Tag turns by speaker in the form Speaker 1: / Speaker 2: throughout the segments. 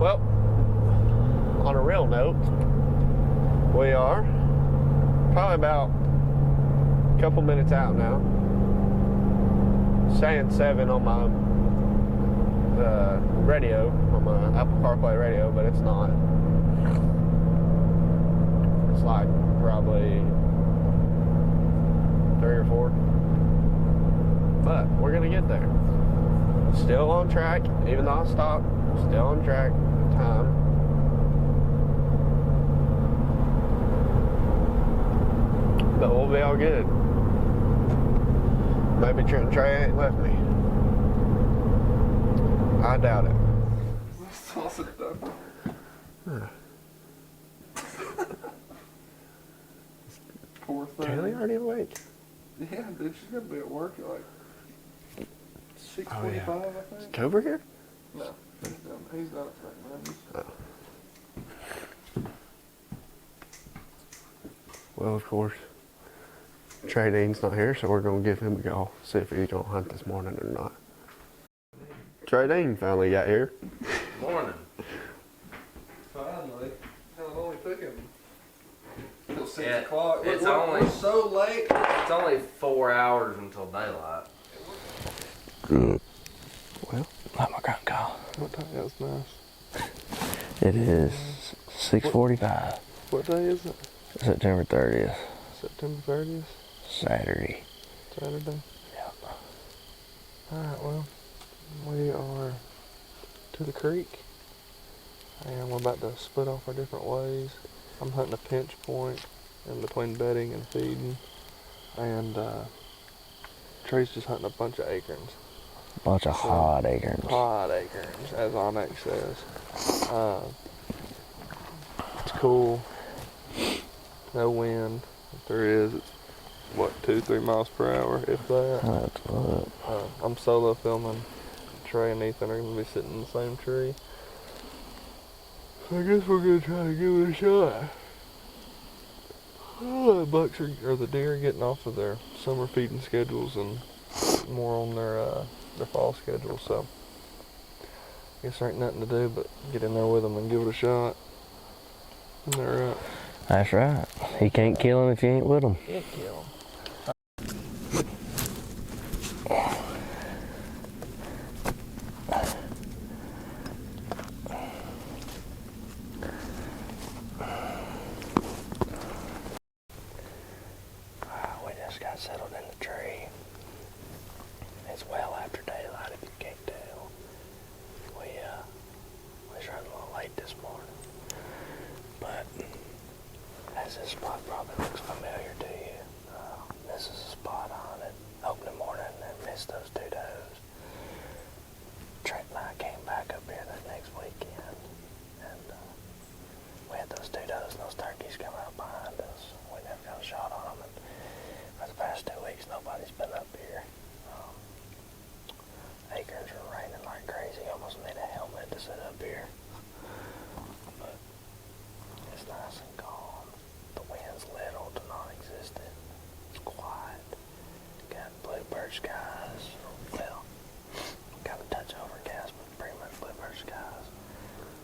Speaker 1: Well, on a real note, we are probably about a couple minutes out now. Saying 7 on my radio, on my Apple CarPlay radio, but it's not. It's like probably 3 or 4. But we're gonna get there. Still on track, even though I stopped. Still on track. Time. But we'll be all good. Maybe Trent and Trey ain't left me. I doubt it.
Speaker 2: Poor thing.
Speaker 1: Kaylee already awake?
Speaker 2: Yeah, dude, she's gonna be at work at like 6:45,
Speaker 1: Oh, yeah.
Speaker 2: I think.
Speaker 1: Is Cobra here?
Speaker 2: No, he's done it for like 90s.
Speaker 1: Oh. Well, of course, Trey Dean's not here, so we're going to give him a call, see if he's going to hunt this morning or not. Trey Dean finally got here.
Speaker 3: Morning.
Speaker 2: Finally. It only took him till 6
Speaker 3: Yeah,
Speaker 2: o'clock.
Speaker 3: it's
Speaker 2: we're
Speaker 3: only-
Speaker 2: so late.
Speaker 3: It's only 4 hours until daylight.
Speaker 1: Good. Well,
Speaker 4: Let my grunt call.
Speaker 2: What time? That's nice.
Speaker 4: It is 6:45.
Speaker 2: What day is it?
Speaker 4: September 30th.
Speaker 2: September 30th?
Speaker 4: Saturday.
Speaker 2: Saturday?
Speaker 4: Yep.
Speaker 2: Alright, well, we are to the creek. And we're about to split off our different ways. I'm hunting a pinch point in between bedding and feeding. And Trey's just hunting a bunch of acorns.
Speaker 4: Bunch of hot acorns.
Speaker 2: Hot acorns, as Onyx says. It's cool. No wind. If there is, it's what, 2-3 miles per hour, if that.
Speaker 4: That's what.
Speaker 2: I'm solo filming. Trey and Ethan are going to be sitting in the same tree. I guess we're going to try to give it a shot. Oh, the bucks or the deer are getting off of their summer feeding schedules and more on their fall schedule, so I guess there ain't nothing to do but get in there with them and give it a shot. And they're up.
Speaker 4: That's right. You can't kill them if you ain't with them.
Speaker 2: Can't kill them.
Speaker 4: We just got settled in the tree. It's well after daylight, if you can't tell. We was running a little late this morning. But as this spot probably looks familiar to you, this is a spot on it. Opening morning and missed those 2 does. Trent and I came back up here that next weekend, and we had those 2 does and those turkeys come out behind us. We never got a shot on them, and for the past 2 weeks nobody's been up here. Acorns are raining like crazy. Almost need a helmet to sit up here. But it's nice and calm. The wind's little to non-existent. It's quiet. Got bluebird skies. Well, got a touch overcast, but pretty much bluebird skies.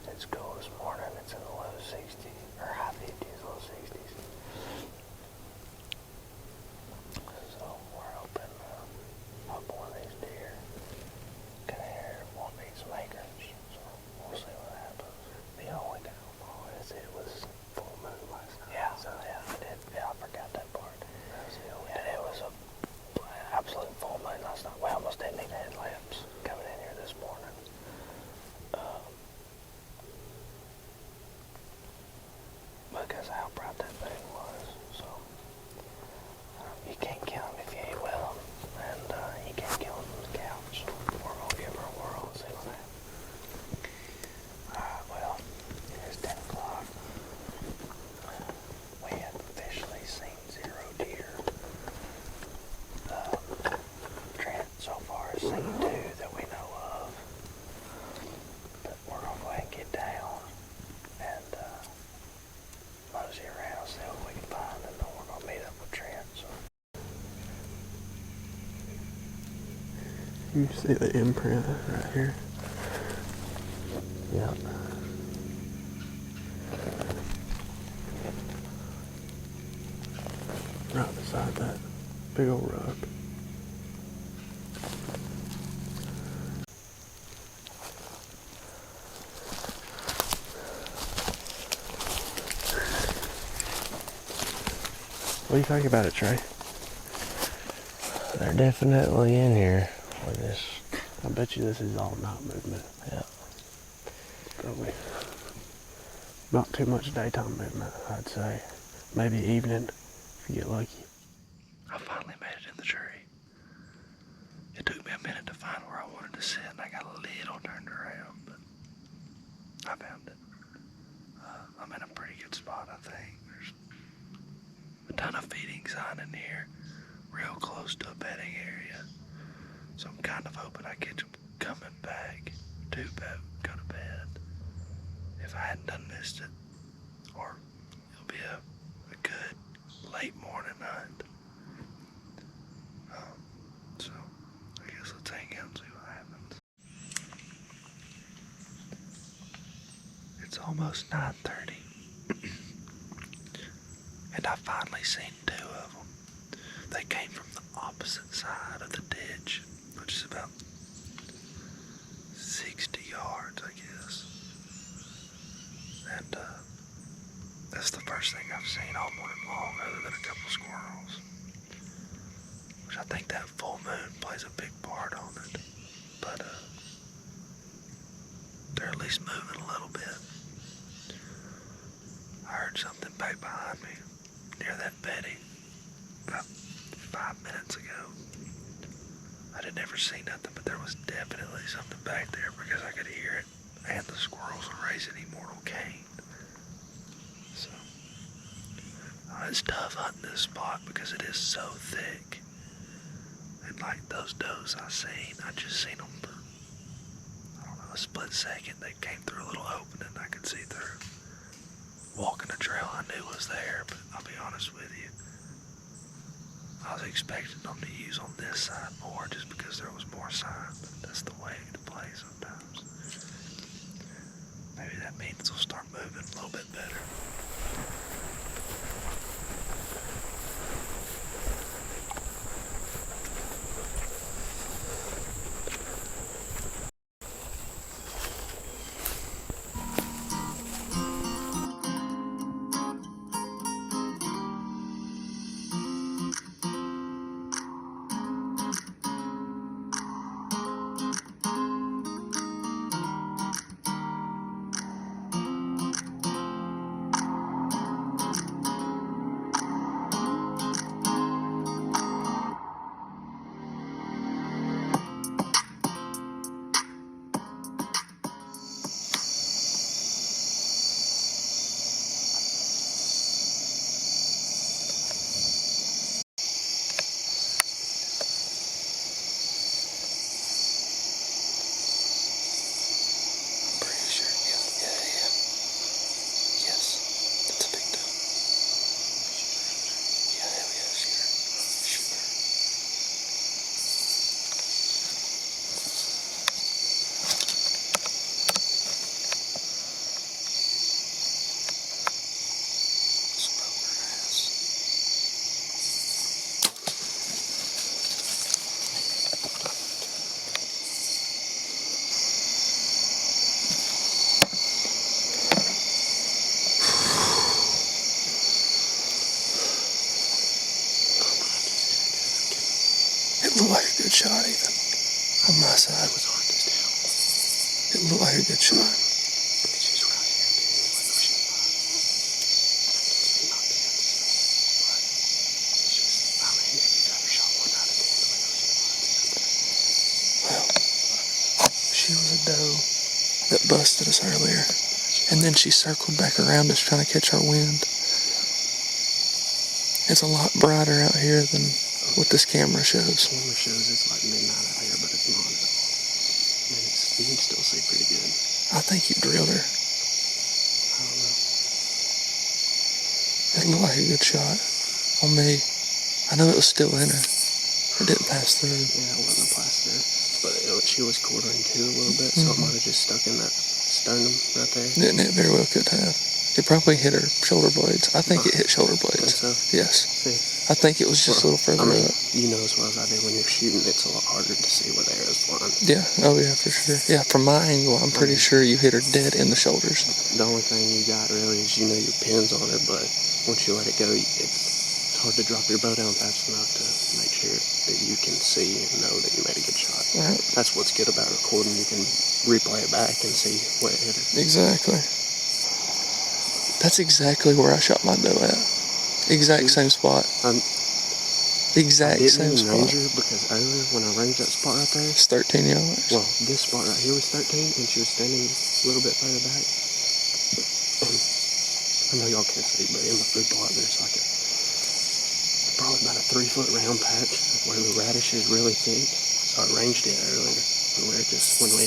Speaker 4: It's cool this morning. It's in the low 60s, or high 50s, low 60s. So we're hoping one of these deer can hear and won't need some acorns. So we'll see what happens. The only downfall is it was full moon last night. Yeah, so yeah, I did. Yeah, I forgot that part. And it was a absolute full moon last night. We almost didn't need headlamps coming in here this morning. Because of how bright that thing was. So you can't kill them if you ain't with them, and you can't kill them from the couch. We're gonna give her a whirl and see what happens. Alright, well, it is 10 o'clock. We have officially seen 0 deer. Trent so far has seen 2 that we know of. But we're gonna go ahead and get down and mosey around, see what we can find, and then we're gonna meet up with Trent. So.
Speaker 1: you see the imprint right here?
Speaker 4: Yep.
Speaker 1: Big old rug. What do you think about it, Trey?
Speaker 4: They're definitely in here.
Speaker 1: I bet you this is all night movement.
Speaker 4: Yeah.
Speaker 1: Probably not too much daytime movement, I'd say. Maybe evening, if you get lucky.
Speaker 4: I finally made it in the tree. It took me a minute to find where I wanted to sit, and I got a little turned around, but I found it. I'm in a pretty good spot, I think. There's a ton of feeding sign in here, real close to a bedding area. So I'm kind of hoping I catch them coming back to go to bed. If I hadn't done missed it, or it'll be a good late morning hunt. So I guess let's hang out and see what happens. It's almost 9:30, and I finally seen two of them. They came from the opposite side of the ditch, which is about 60 yards, I guess. And that's the first thing I've seen all morning long, other than a couple squirrels. Which I think that full moon plays a big part on it. But they're at least moving a little bit. I heard something back behind me near that bedding about 5 minutes ago. I didn't ever see nothing, but there was definitely something back there because I could hear it, and the squirrels were raising Immortal Cane. So it's tough hunting this spot because it is so thick. And like those does I just seen them for, I don't know, a split second. They came through a little opening I could see through. Walking a trail I knew was there, but I'll be honest with you, I was expecting them to use on this side more just because there was more sign, but that's the way to play sometimes. Maybe that means they'll start moving a little bit better. It looked like a good shot, Ethan. On my side. Was on this down. It looked like a good shot. It's just right here. Well, she was a doe that busted us earlier. And then she circled back around us trying to catch our wind. It's a lot brighter out here than what this camera shows.
Speaker 1: The camera shows it's like midnight out here, but it's not at all. I mean, you can still see pretty good.
Speaker 4: I think you drilled her.
Speaker 1: I don't know.
Speaker 4: It looked like a good shot on me. I know it was still in her. It didn't pass through.
Speaker 1: Yeah, it wasn't pass through. But she was quartering too a little bit, so it might have just stuck in that sternum right there.
Speaker 4: Didn't it? Very well could have. It probably hit her shoulder blades. I think it hit shoulder blades.
Speaker 1: Think so?
Speaker 4: Yes.
Speaker 1: See.
Speaker 2: I think it was just a little further
Speaker 4: I mean,
Speaker 2: up.
Speaker 4: you know as well as I do, when you're shooting, it's a lot harder to see where the arrow's flying.
Speaker 2: Yeah, oh yeah, for sure. Yeah, from my angle, I'm pretty sure you hit her dead in the shoulders.
Speaker 4: The only thing you got really is you know your pins on her, but once you let it go, it's hard to drop your bow down fast enough to make sure that you can see and know that you made a good shot.
Speaker 2: Right.
Speaker 4: That's what's good about recording. You can replay it back and see where it hit her.
Speaker 2: Exactly. That's exactly where I shot my doe at. Exact same spot. Exact same
Speaker 4: Didn't
Speaker 2: spot.
Speaker 4: range her because earlier when I ranged that spot right there,
Speaker 2: It's 13 yards.
Speaker 4: well, this spot right here was 13, and she was standing a little bit further back. And I know y'all can't see, but in my food plot there's like probably about a 3-foot round patch where the radish is really thick. So I ranged it earlier, when we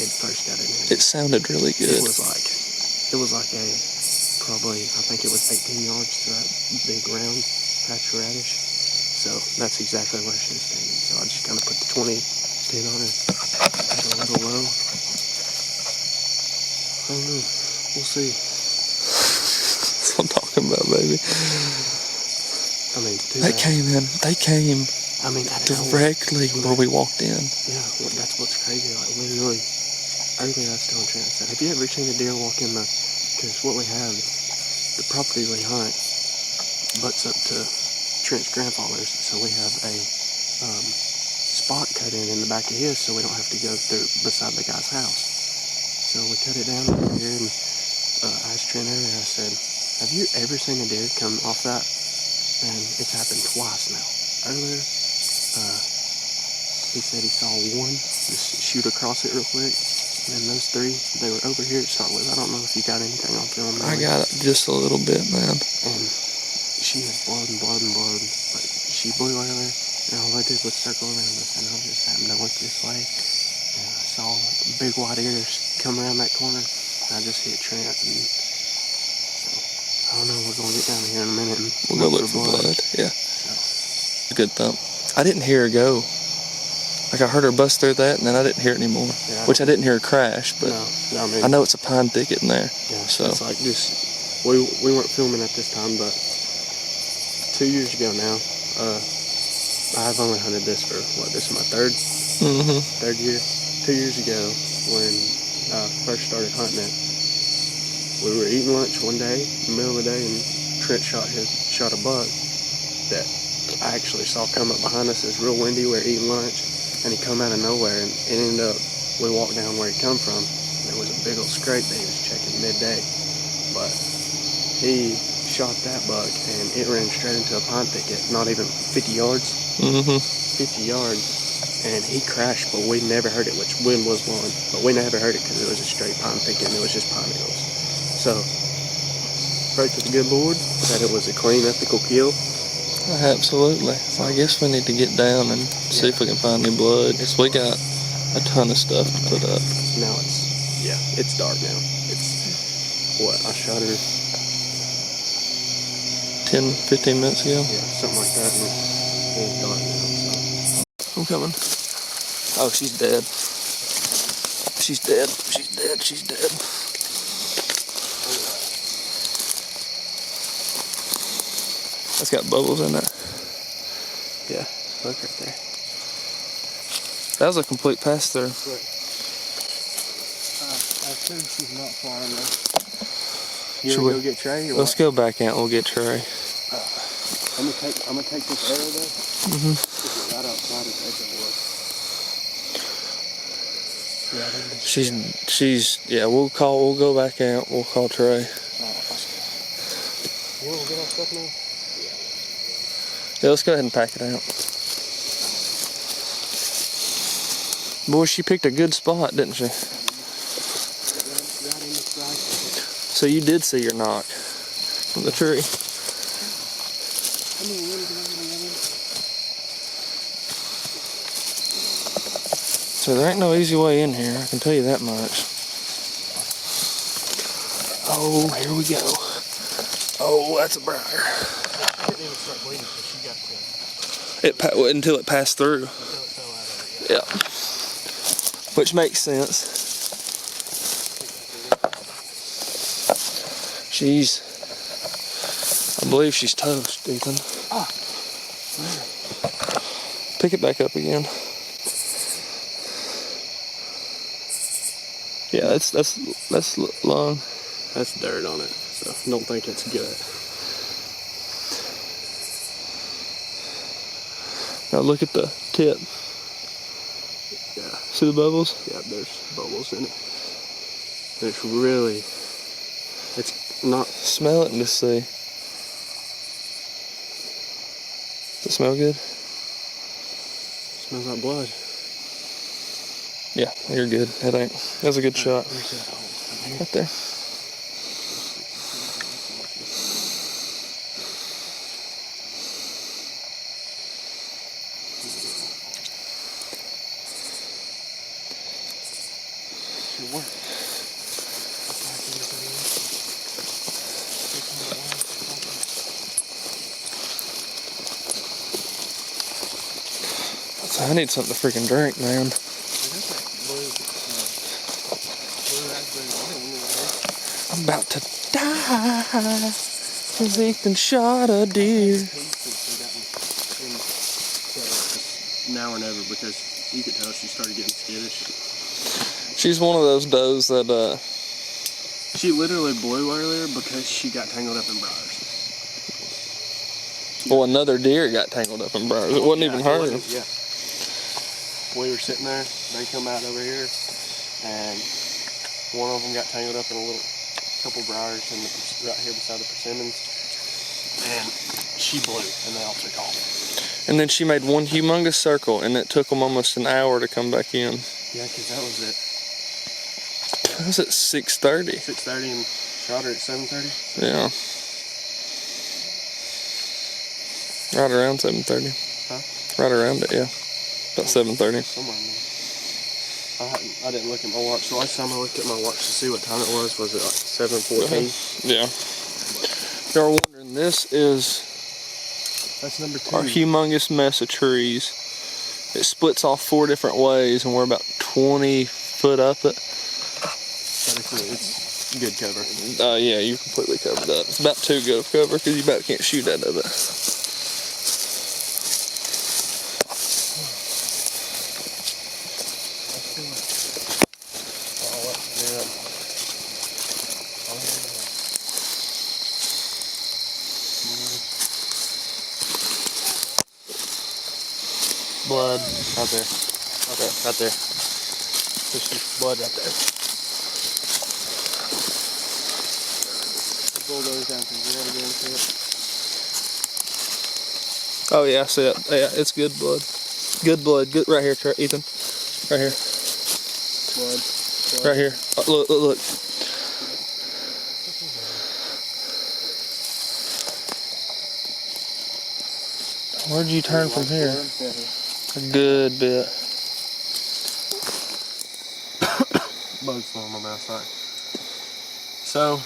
Speaker 4: had first got in here.
Speaker 2: It sounded really good.
Speaker 4: It was like a probably, I think it was 18 yards to that big round patch of radish. So that's exactly where she was standing. So I just kind of put the 20 pin on her, a little low. I don't know. We'll see.
Speaker 2: That's what I'm talking about, baby.
Speaker 4: I mean,
Speaker 2: They came in. They came
Speaker 4: I mean, out of nowhere.
Speaker 2: directly where we walked in.
Speaker 4: Yeah, well, that's what's crazy. Like literally, earlier I was telling Trent, I said, have you ever seen a deer walk in the? Because what we have, the property we hunt butts up to Trent's grandfather's, so we have a spot cut in the back of his, so we don't have to go through beside the guy's house. So we cut it down over here, and I asked Trent earlier. I said, have you ever seen a deer come off that? And it's happened twice now. Earlier, he said he saw one just shoot across it real quick. And then those three, they were over here to start with. I don't know if you got anything on film.
Speaker 2: I got it just a little bit, man.
Speaker 4: And she was blowing. But she blew earlier, and all I did was circle around us, and I just happened to look this way. And I saw big white ears come around that corner, and I just hit Trent. And so, I don't know, we're going to get down here in a minute. And
Speaker 2: We'll go look for blood. Yeah. Good thump. I didn't hear her go. Like I heard her bust through that, and then I didn't hear it anymore.
Speaker 4: Yeah,
Speaker 2: Which I didn't hear her crash, but
Speaker 4: no, I mean,
Speaker 2: I know it's a pine thicket in there.
Speaker 4: yeah,
Speaker 2: So
Speaker 4: it's like just we weren't filming at this time, but 2 years ago now, I've only hunted this for this is my third year. 2 years ago, when I first started hunting it, we were eating lunch one day, in the middle of the day, and Trent shot a buck that I actually saw come up behind us. It was real windy. We were eating lunch, and he come out of nowhere, and it ended up, we walked down where he come from, and there was a big old scrape that he was checking midday. But he shot that buck, and it ran straight into a pine thicket, not even 50 yards. 50 yards, and he crashed, but we never heard it, which wind was blowing, but we never heard it because it was a straight pine thicket, and it was just pine needles. So, pray to the good Lord that it was a clean, ethical kill.
Speaker 2: absolutely. So I guess we need to get down and see if we can find any blood, because we got a ton of stuff to put up.
Speaker 4: Now it's dark now. It's what I shot her
Speaker 2: 10, 15 minutes ago.
Speaker 4: Yeah, something like that, and it's dark now. So
Speaker 2: I'm coming. Oh, she's dead. She's dead. She's dead. She's dead. That's got bubbles in it.
Speaker 4: yeah, look right there.
Speaker 2: That was a complete pass through.
Speaker 4: I assume she's not far enough. You
Speaker 2: Should
Speaker 4: wanna
Speaker 2: we-
Speaker 4: go get Trey? Or
Speaker 2: Let's
Speaker 4: what?
Speaker 2: go back out and we'll get Trey.
Speaker 4: I'm gonna take this arrow though. Stick it right outside of the edge of the wood. Right in this.
Speaker 2: She's yeah, we'll go back out, we'll call Trey.
Speaker 4: You wanna get our stuff now?
Speaker 2: Yeah, let's go ahead and pack it out. Boy, she picked a good spot, didn't she?
Speaker 4: Right in the strike.
Speaker 2: So you did see your knock from the tree.
Speaker 4: Come on, get over there.
Speaker 2: So there ain't no easy way in here, I can tell you that much. Oh, here we go. Oh, that's a briar.
Speaker 4: It didn't start bleeding because she got to
Speaker 2: Until it passed through.
Speaker 4: until it fell out of it.
Speaker 2: Yeah. Which makes sense. I believe she's toast, Ethan. Pick it back up again. Yeah, that's long.
Speaker 1: That's dirt on it, so don't think it's good.
Speaker 2: Now look at the tip.
Speaker 1: Yeah.
Speaker 2: See the bubbles?
Speaker 1: Yeah, there's bubbles in it. It's really, it's not.
Speaker 2: Smell it and just see. Does it smell good?
Speaker 1: Smells like blood.
Speaker 2: Yeah, you're good. That's a good shot. Right there. I need something to freaking drink, man. I'm about to die. 'Cause Ethan shot a deer.
Speaker 1: Now or never, because you could tell she started getting skittish.
Speaker 2: She's one of those does that,
Speaker 1: She literally blew earlier because she got tangled up in briars.
Speaker 2: well, another deer got tangled up in briars. It wasn't even her.
Speaker 1: Yeah. We were sitting there, they come out over here, and one of them got tangled up in a couple briars right here beside the persimmons, and she blew, and they all took off.
Speaker 2: And then she made one humongous circle, and it took them almost an hour to come back in.
Speaker 1: Yeah, because that was at
Speaker 2: That was at 6:30.
Speaker 1: 6:30 and shot her at 7:30.
Speaker 2: Yeah. Right around 7:30.
Speaker 1: Huh?
Speaker 2: Right around it, yeah. About 7:30.
Speaker 1: Somewhere in there. I didn't look at my watch. The last time I looked at my watch to see what time it was it like 7:14?
Speaker 2: Yeah. If y'all are wondering, this is
Speaker 1: That's number 2.
Speaker 2: our humongous mess of trees. It splits off 4 different ways, and we're about 20 foot up it.
Speaker 1: But it's good cover.
Speaker 2: Yeah, you completely covered up. It's about too good of cover because you about can't shoot out of it.
Speaker 1: Blood right there. Okay, right there. There's just blood right there. The bulldoze down through there again to it.
Speaker 2: Oh yeah, I see it. Yeah, it's good blood. Good blood. Good right here, Ethan. Right here.
Speaker 1: Blood.
Speaker 2: Right here. Oh, look. Where'd you turn from here? A good bit.
Speaker 1: Bug's still on my mouth side. So,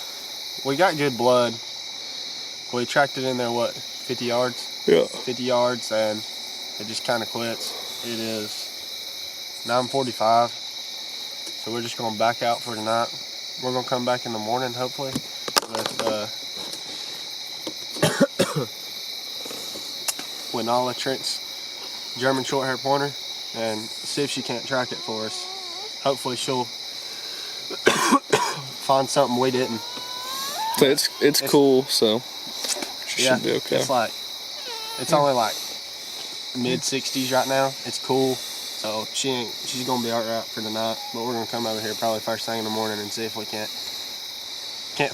Speaker 1: we got good blood. We tracked it in there, 50 yards?
Speaker 2: Yeah.
Speaker 1: 50 yards, and it just kind of quits. It is 9:45, so we're just going to back out for tonight. We're going to come back in the morning, hopefully, with Nala Trent's German short-hair pointer, and see if she can't track it for us. Hopefully she'll find something we didn't.
Speaker 2: So it's cool, so she should be okay.
Speaker 1: It's only like mid-60s right now. It's cool, so she's gonna be alright for tonight. But we're gonna come over here probably first thing in the morning and see if we can't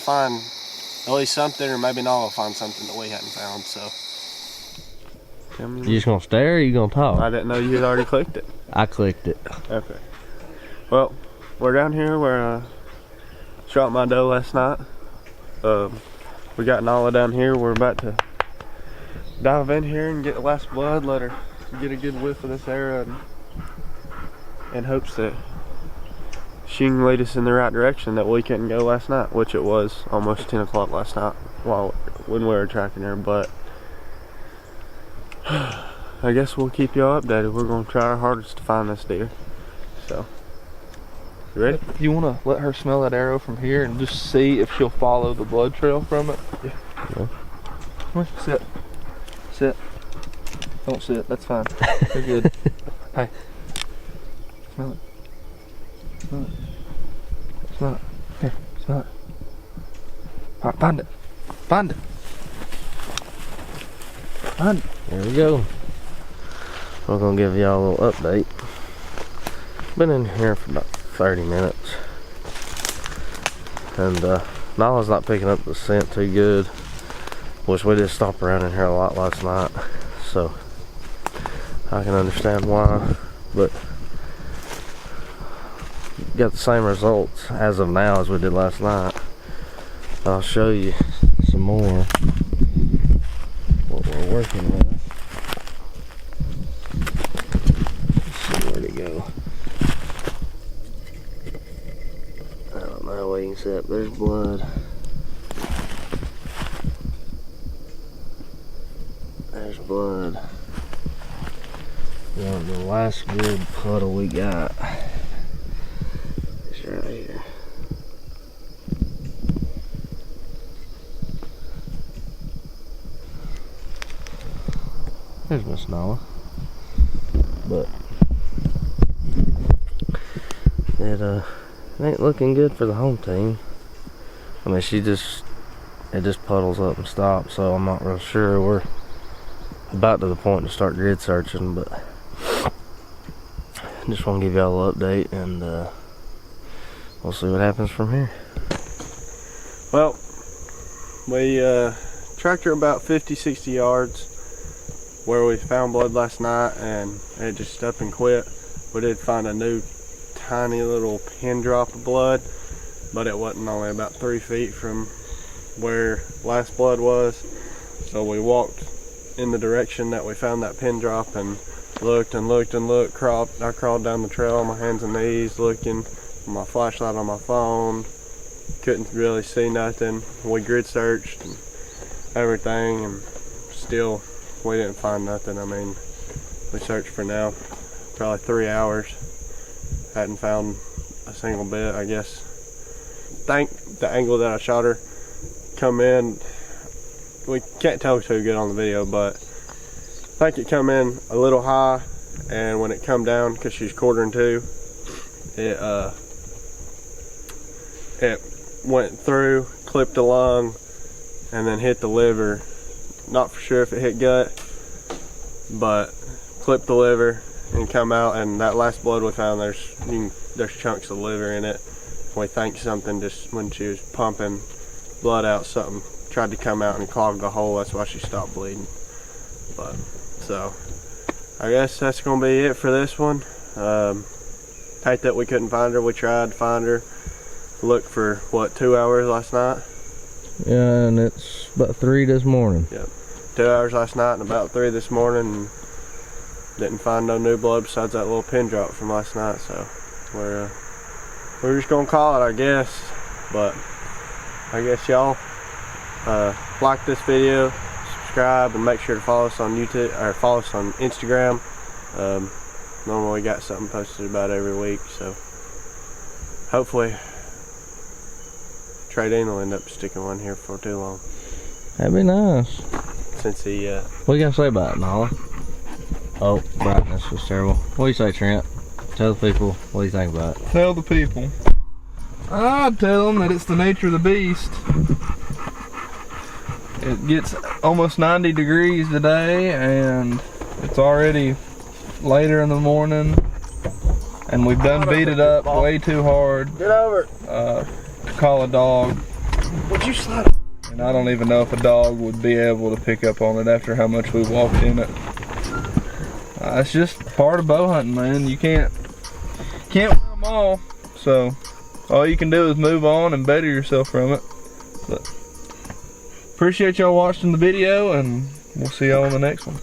Speaker 1: find at least something, or maybe Nala will find something that we hadn't found. So.
Speaker 3: You just gonna stare, or you gonna talk?
Speaker 1: I didn't know you had already clicked it.
Speaker 3: I clicked it.
Speaker 1: Okay. Well, we're down here where I shot my doe last night. We got Nala down here. We're about to dive in here and get the last blood. Let her get a good whiff of this arrow, in hopes that she can lead us in the right direction that we couldn't go last night, which it was almost 10 o'clock last night when we were tracking her. But I guess we'll keep y'all updated. We're going to try our hardest to find this deer. So, you ready?
Speaker 2: You want to let her smell that arrow from here and just see if she'll follow the blood trail from it?
Speaker 1: Yeah.
Speaker 2: Come on, sit. Sit. Don't sit. That's fine. You're good. Hey. Smell it. Smell it. Smell it. Here. Smell it. All right, find it. Find it. Find it.
Speaker 3: There we go. We're gonna give y'all a little update. Been in here for about 30 minutes. And Nala's not picking up the scent too good. Which we did stop around in here a lot last night. So I can understand why. But got the same results as of now as we did last night. I'll show you some more what we're working with. Let's see where to go. I don't know where you can see it. There's blood. There's blood. Yeah, the last good puddle we got is right here. There's Miss Nala. But it ain't looking good for the home team. I mean, it just puddles up and stops, so I'm not real sure. We're about to the point to start grid searching, but just want to give y'all an update, and we'll see what happens from here.
Speaker 1: Well, we tracked her about 50-60 yards where we found blood last night, and it just up and quit. We did find a new tiny little pin drop of blood, but it wasn't only about 3 feet from where last blood was. So we walked in the direction that we found that pin drop and looked and looked and looked. I crawled down the trail on my hands and knees looking with my flashlight on my phone. Couldn't really see nothing. We grid searched and everything, and still we didn't find nothing. I mean, we searched for now probably 3 hours. Hadn't found a single bit. I guess think the angle that I shot her come in, we can't tell too good on the video, but I think it come in a little high, and when it come down, because she's quartering two, it went through, clipped the lung, and then hit the liver. Not for sure if it hit gut, but clipped the liver and come out, and that last blood we found, there's chunks of liver in it. We think something, just when she was pumping blood out, something tried to come out and clog the hole. That's why she stopped bleeding. But so I guess that's gonna be it for this one. Hate that we couldn't find her. We tried to find her, looked for what, 2 hours last night.
Speaker 3: Yeah, and it's about 3 this morning.
Speaker 1: Yep, 2 hours last night and about 3 this morning, and didn't find no new blood besides that little pin drop from last night. So we're just gonna call it, I guess. But I guess y'all like this video, subscribe, and make sure to follow us on YouTube, or follow us on Instagram. Normally we got something posted about every week, so hopefully Trey Dean will end up sticking one here for too long.
Speaker 3: That'd be nice.
Speaker 1: Since he
Speaker 3: What you gotta say about it, Nala? Oh, brightness was terrible. What do you say, Trent? Tell the people what you think about it.
Speaker 2: Tell the people. I'd tell them that it's the nature of the beast. It gets almost 90 degrees today, and it's already later in the morning, and we've done beat it up way too hard.
Speaker 1: get over
Speaker 2: to call a dog.
Speaker 1: Would you slide?
Speaker 2: And I don't even know if a dog would be able to pick up on it after how much we walked in it. It's just part of bow hunting, man. You can't win them all. So all you can do is move on and better yourself from it. But appreciate y'all watching the video, and we'll see y'all on the next one.